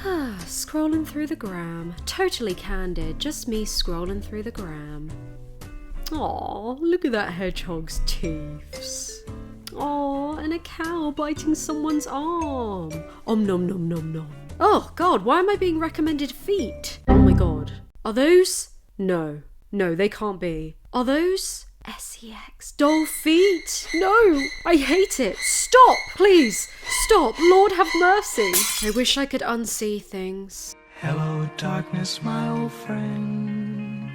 Scrolling through the gram. Totally candid, just me scrolling through the gram. Aw, look at that hedgehog's teeth. Aw, and a cow biting someone's arm. Om nom nom nom nom. Oh god, why am I being recommended feet? Oh my god. Are those? No, they can't be. Are those sex doll feet? No, I hate it. Stop, please. Stop, Lord have mercy. I wish I could unsee things. Hello, darkness, my old friend.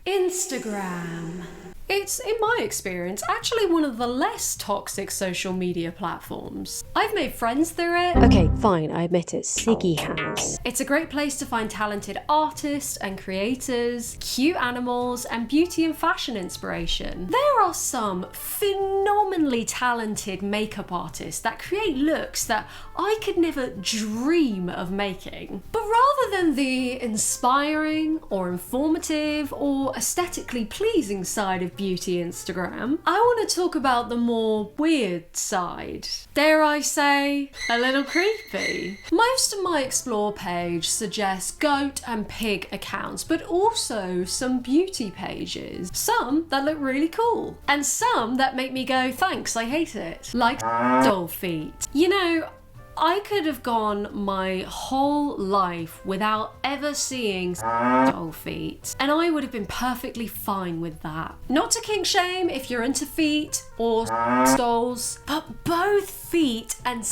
Instagram. It's, in my experience, actually one of the less toxic social media platforms. I've made friends through it. Okay, fine, I admit it. Siggy has. It's a great place to find talented artists and creators, cute animals, and beauty and fashion inspiration. There are some phenomenally talented makeup artists that create looks that I could never dream of making. But rather than the inspiring or informative or aesthetically pleasing side of beauty Instagram, I want to talk about the more weird side. Dare I say, a little creepy. Most of my Explore page suggests goat and pig accounts, but also some beauty pages. Some that look really cool, and some that make me go, thanks, I hate it. Like doll feet. You know, I could have gone my whole life without ever seeing doll feet, and I would have been perfectly fine with that. Not to kink shame if you're into feet or dolls, but both feet and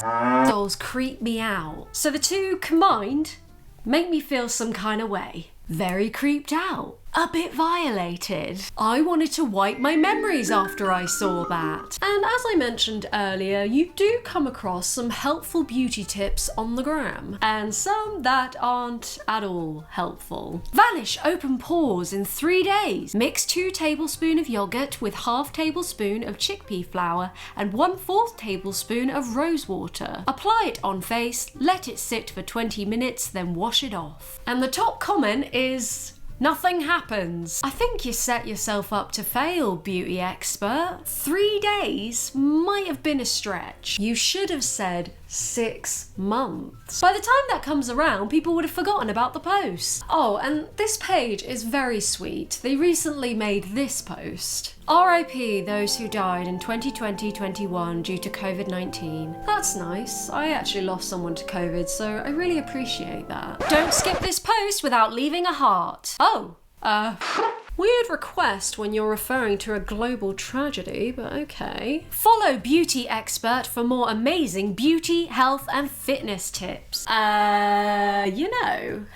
dolls creep me out. So the two combined make me feel some kind of way. Very creeped out. A bit violated. I wanted to wipe my memories after I saw that. And as I mentioned earlier, you do come across some helpful beauty tips on the gram, and some that aren't at all helpful. Vanish open pores in 3 days. Mix 2 tablespoons of yogurt with half tablespoon of chickpea flour and 1/4 tablespoon of rose water. Apply it on face, let it sit for 20 minutes, then wash it off. And the top comment is, nothing happens. I think you set yourself up to fail, beauty expert. 3 days might have been a stretch. You should have said 6 months. By the time that comes around, people would have forgotten about the post. Oh, and this page is very sweet. They recently made this post. RIP those who died in 2020-21 due to COVID-19. That's nice. I actually lost someone to COVID, so I really appreciate that. Don't skip this post without leaving a heart. Oh, weird request when you're referring to a global tragedy, but okay. Follow Beauty Expert for more amazing beauty, health, and fitness tips. You know.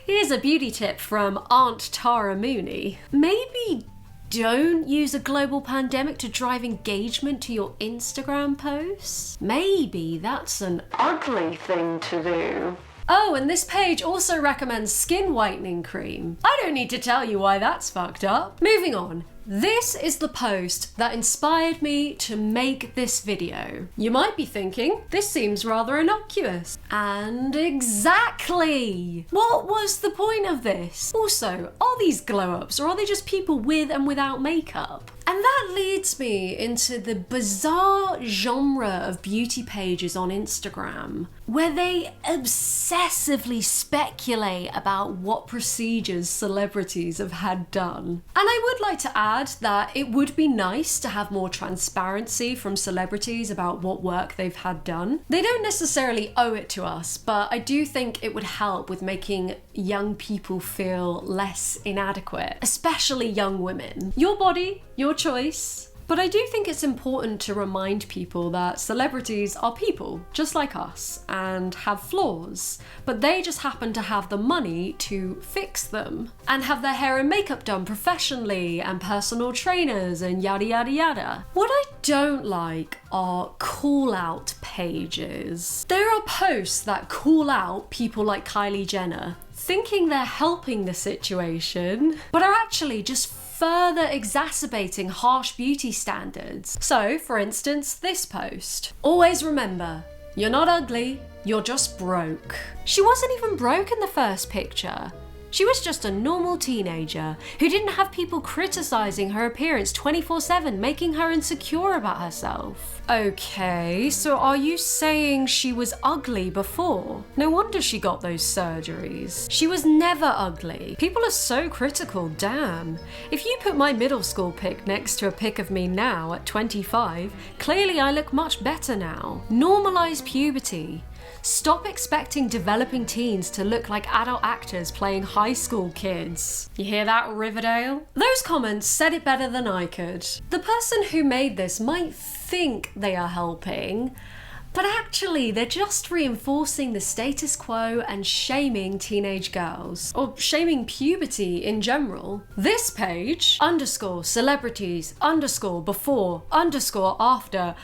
Here's a beauty tip from Aunt Tara Mooney. Maybe don't use a global pandemic to drive engagement to your Instagram posts. Maybe that's an ugly thing to do. Oh, and this page also recommends skin whitening cream. I don't need to tell you why that's fucked up. Moving on. This is the post that inspired me to make this video. You might be thinking, this seems rather innocuous. And exactly! What was the point of this? Also, are these glow-ups or are they just people with and without makeup? And that leads me into the bizarre genre of beauty pages on Instagram, where they obsessively speculate about what procedures celebrities have had done. And I would like to add that it would be nice to have more transparency from celebrities about what work they've had done. They don't necessarily owe it to us, but I do think it would help with making young people feel less inadequate, especially young women. Your body, your choice. But I do think it's important to remind people that celebrities are people, just like us, and have flaws, but they just happen to have the money to fix them, and have their hair and makeup done professionally, and personal trainers, and yada yada yada. What I don't like are call-out pages. There are posts that call out people like Kylie Jenner, thinking they're helping the situation, but are actually just further exacerbating harsh beauty standards. So, for instance, this post. Always remember, you're not ugly, you're just broke. She wasn't even broke in the first picture. She was just a normal teenager who didn't have people criticizing her appearance 24/7, making her insecure about herself. Okay, so are you saying she was ugly before? No wonder she got those surgeries. She was never ugly. People are so critical, damn. If you put my middle school pic next to a pic of me now at 25, clearly I look much better now. Normalize puberty. Stop expecting developing teens to look like adult actors playing high school kids. You hear that, Riverdale? Those comments said it better than I could. The person who made this might think they are helping, but actually they're just reinforcing the status quo and shaming teenage girls, or shaming puberty in general. This page, _celebrities, _before, _after,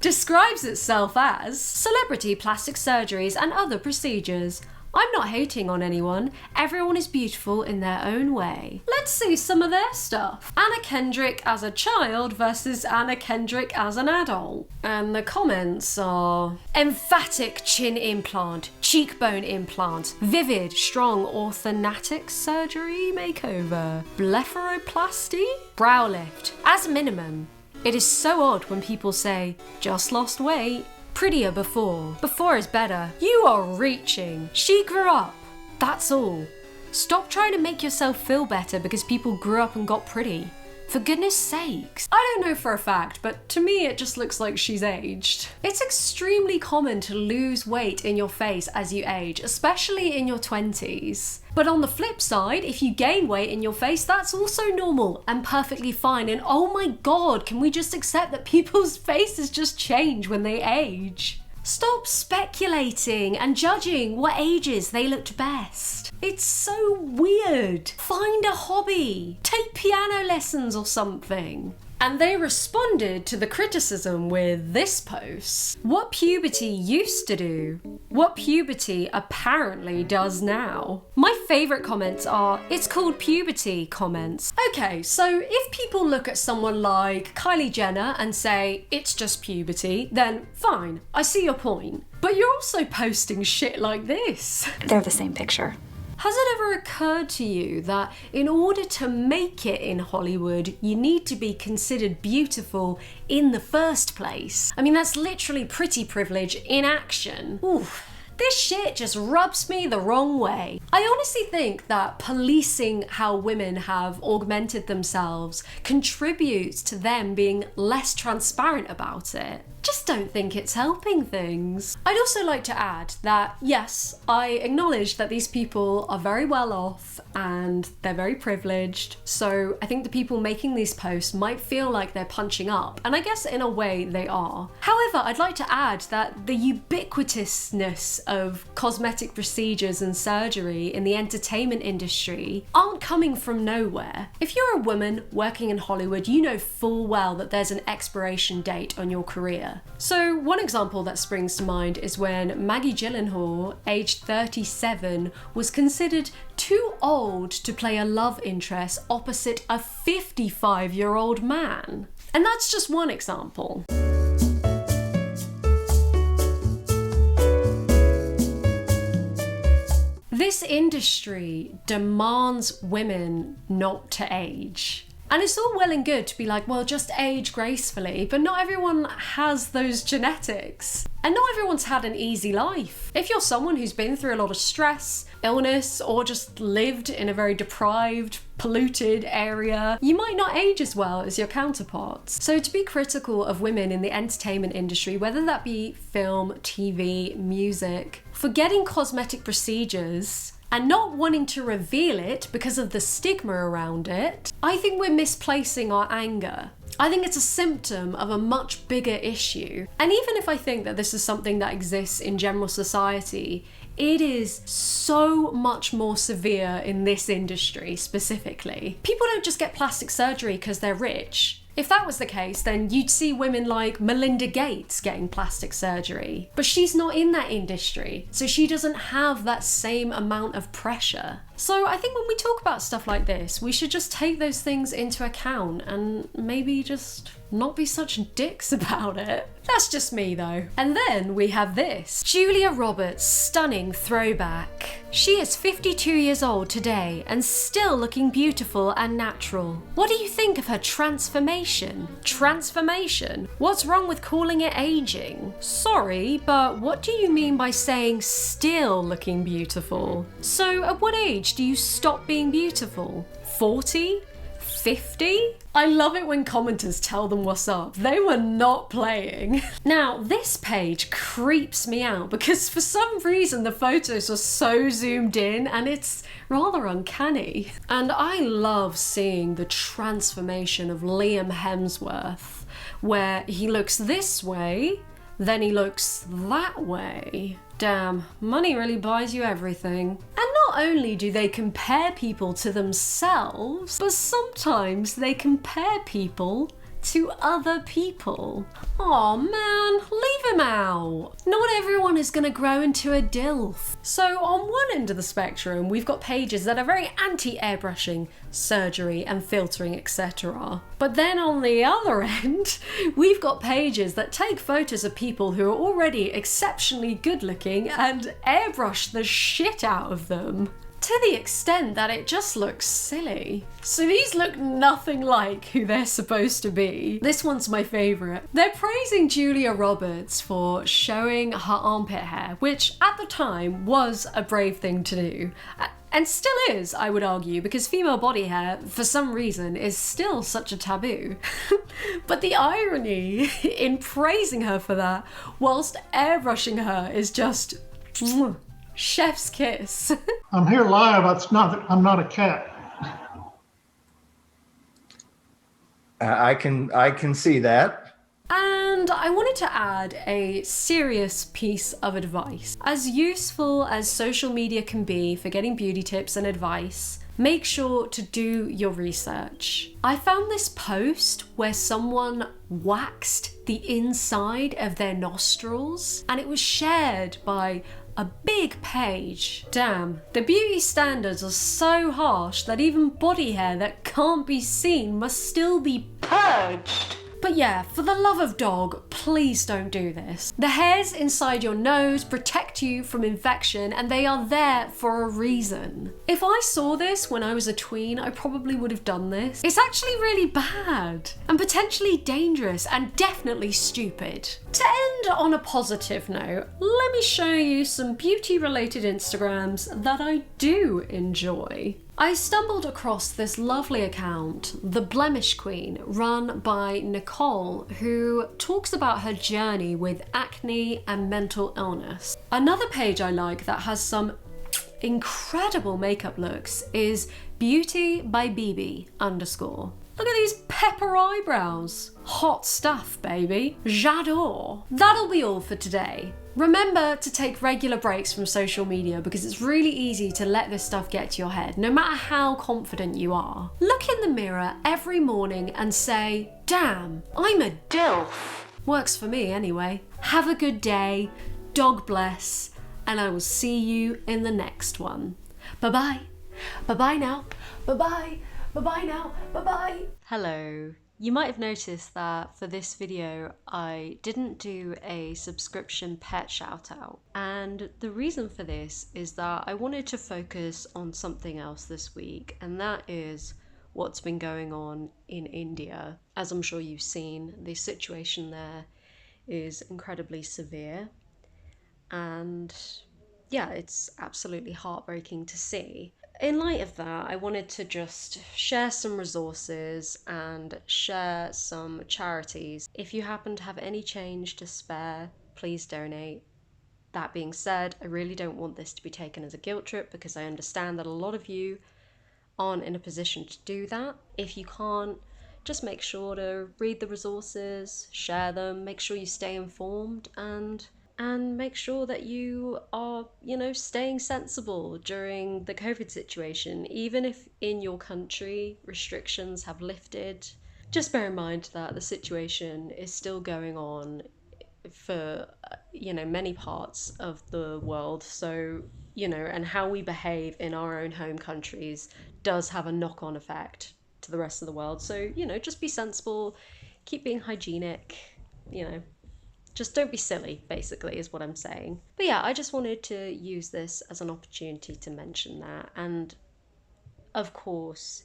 describes itself as celebrity plastic surgeries and other procedures. I'm not hating on anyone. Everyone is beautiful in their own way. Let's see some of their stuff. Anna Kendrick as a child versus Anna Kendrick as an adult. And the comments are emphatic chin implant, cheekbone implant, vivid, strong orthodontic surgery makeover, blepharoplasty, brow lift, as minimum. It is so odd when people say, just lost weight, prettier before. Before is better. You are reaching. She grew up. That's all. Stop trying to make yourself feel better because people grew up and got pretty. For goodness sakes. I don't know for a fact, but to me it just looks like she's aged. It's extremely common to lose weight in your face as you age, especially in your 20s. But on the flip side, if you gain weight in your face, that's also normal and perfectly fine. And oh my god, can we just accept that people's faces just change when they age? Stop speculating and judging what ages they looked best. It's so weird. Find a hobby. Take piano lessons or something. And they responded to the criticism with this post. What puberty used to do, what puberty apparently does now. My favourite comments are, it's called puberty comments. Okay, so if people look at someone like Kylie Jenner and say, it's just puberty, then fine, I see your point. But you're also posting shit like this. They're the same picture. Has it ever occurred to you that in order to make it in Hollywood, you need to be considered beautiful in the first place? I mean, that's literally pretty privilege in action. Oof. This shit just rubs me the wrong way. I honestly think that policing how women have augmented themselves contributes to them being less transparent about it. Just don't think it's helping things. I'd also like to add that, yes, I acknowledge that these people are very well off and they're very privileged. So I think the people making these posts might feel like they're punching up, and I guess in a way they are. However, I'd like to add that the ubiquitousness of cosmetic procedures and surgery in the entertainment industry aren't coming from nowhere. If you're a woman working in Hollywood, you know full well that there's an expiration date on your career. So one example that springs to mind is when Maggie Gyllenhaal, aged 37, was considered too old to play a love interest opposite a 55-year-old man. And that's just one example. This industry demands women not to age. And it's all well and good to be like, well, just age gracefully, but not everyone has those genetics. And not everyone's had an easy life. If you're someone who's been through a lot of stress, illness, or just lived in a very deprived, polluted area, you might not age as well as your counterparts. So to be critical of women in the entertainment industry, whether that be film, TV, music, for getting cosmetic procedures and not wanting to reveal it because of the stigma around it, I think we're misplacing our anger. I think it's a symptom of a much bigger issue. And even if I think that this is something that exists in general society, it is so much more severe in this industry specifically. People don't just get plastic surgery because they're rich. If that was the case, then you'd see women like Melinda Gates getting plastic surgery. But she's not in that industry, so she doesn't have that same amount of pressure. So I think when we talk about stuff like this, we should just take those things into account and maybe just not be such dicks about it. That's just me though. And then we have this. Julia Roberts, stunning throwback. She is 52 years old today and still looking beautiful and natural. What do you think of her transformation? Transformation? What's wrong with calling it aging? Sorry, but what do you mean by saying still looking beautiful? So at what age do you stop being beautiful? 40? 50? I love it when commenters tell them what's up. They were not playing. Now, this page creeps me out because for some reason the photos are so zoomed in and it's rather uncanny. And I love seeing the transformation of Liam Hemsworth, where he looks this way, then he looks that way. Damn, money really buys you everything. And not only do they compare people to themselves, but sometimes they compare people to other people. Aw man, leave him out. Not everyone is gonna grow into a DILF. So on one end of the spectrum, we've got pages that are very anti-airbrushing, surgery and filtering, etc. But then on the other end, we've got pages that take photos of people who are already exceptionally good looking and airbrush the shit out of them, to the extent that it just looks silly. So these look nothing like who they're supposed to be. This one's my favourite. They're praising Julia Roberts for showing her armpit hair, which at the time was a brave thing to do. And still is, I would argue, because female body hair, for some reason, is still such a taboo. But the irony in praising her for that, whilst airbrushing her, is just chef's kiss. I'm here live. I'm not a cat. I can see that. And I wanted to add a serious piece of advice. As useful as social media can be for getting beauty tips and advice, make sure to do your research. I found this post where someone waxed the inside of their nostrils and it was shared by a big page. Damn, the beauty standards are so harsh that even body hair that can't be seen must still be purged. But yeah, for the love of dog, please don't do this. The hairs inside your nose protect you from infection and they are there for a reason. If I saw this when I was a tween, I probably would have done this. It's actually really bad and potentially dangerous and definitely stupid. To end on a positive note, let me show you some beauty related Instagrams that I do enjoy. I stumbled across this lovely account, The Blemish Queen, run by Nicole, who talks about her journey with acne and mental illness. Another page I like that has some incredible makeup looks is Beauty by BB_. Look at these pepper eyebrows. Hot stuff, baby. J'adore. That'll be all for today. Remember to take regular breaks from social media because it's really easy to let this stuff get to your head, no matter how confident you are. Look in the mirror every morning and say, damn, I'm a DILF. Works for me anyway. Have a good day, dog bless, and I will see you in the next one. Bye-bye. Bye-bye now. Bye-bye. Bye-bye now. Bye-bye. Hello. You might have noticed that for this video, I didn't do a subscription pet shout out. And the reason for this is that I wanted to focus on something else this week, and that is what's been going on in India. As I'm sure you've seen, the situation there is incredibly severe. And yeah, it's absolutely heartbreaking to see. In light of that, I wanted to just share some resources and share some charities. If you happen to have any change to spare, please donate. That being said, I really don't want this to be taken as a guilt trip because I understand that a lot of you aren't in a position to do that. If you can't, just make sure to read the resources, share them, make sure you stay informed, and make sure that you are, staying sensible during the COVID situation. Even if in your country restrictions have lifted, just bear in mind that the situation is still going on for many parts of the world. So, and how we behave in our own home countries does have a knock-on effect to the rest of the world. So, just be sensible, keep being hygienic, just don't be silly, basically, is what I'm saying. But yeah, I just wanted to use this as an opportunity to mention that. And of course,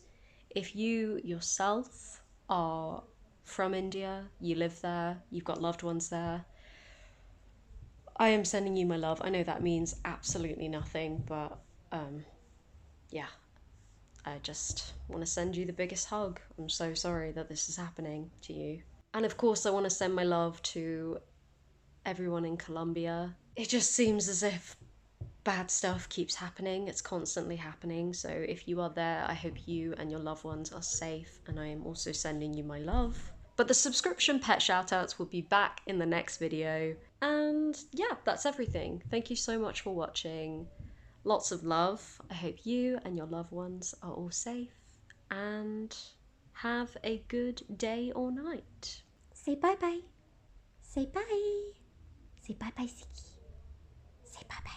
if you yourself are from India, you live there, you've got loved ones there, I am sending you my love. I know that means absolutely nothing, but yeah, I just want to send you the biggest hug. I'm so sorry that this is happening to you. And of course, I want to send my love to everyone in Colombia. It just seems as if bad stuff keeps happening. It's constantly happening. So if you are there, I hope you and your loved ones are safe, and I am also sending you my love. But the subscription pet shoutouts will be back in the next video. And yeah, that's everything. Thank you so much for watching. Lots of love. I hope you and your loved ones are all safe and have a good day or night. Say bye-bye. Say bye. Say bye-bye, Ziggy. Say bye-bye.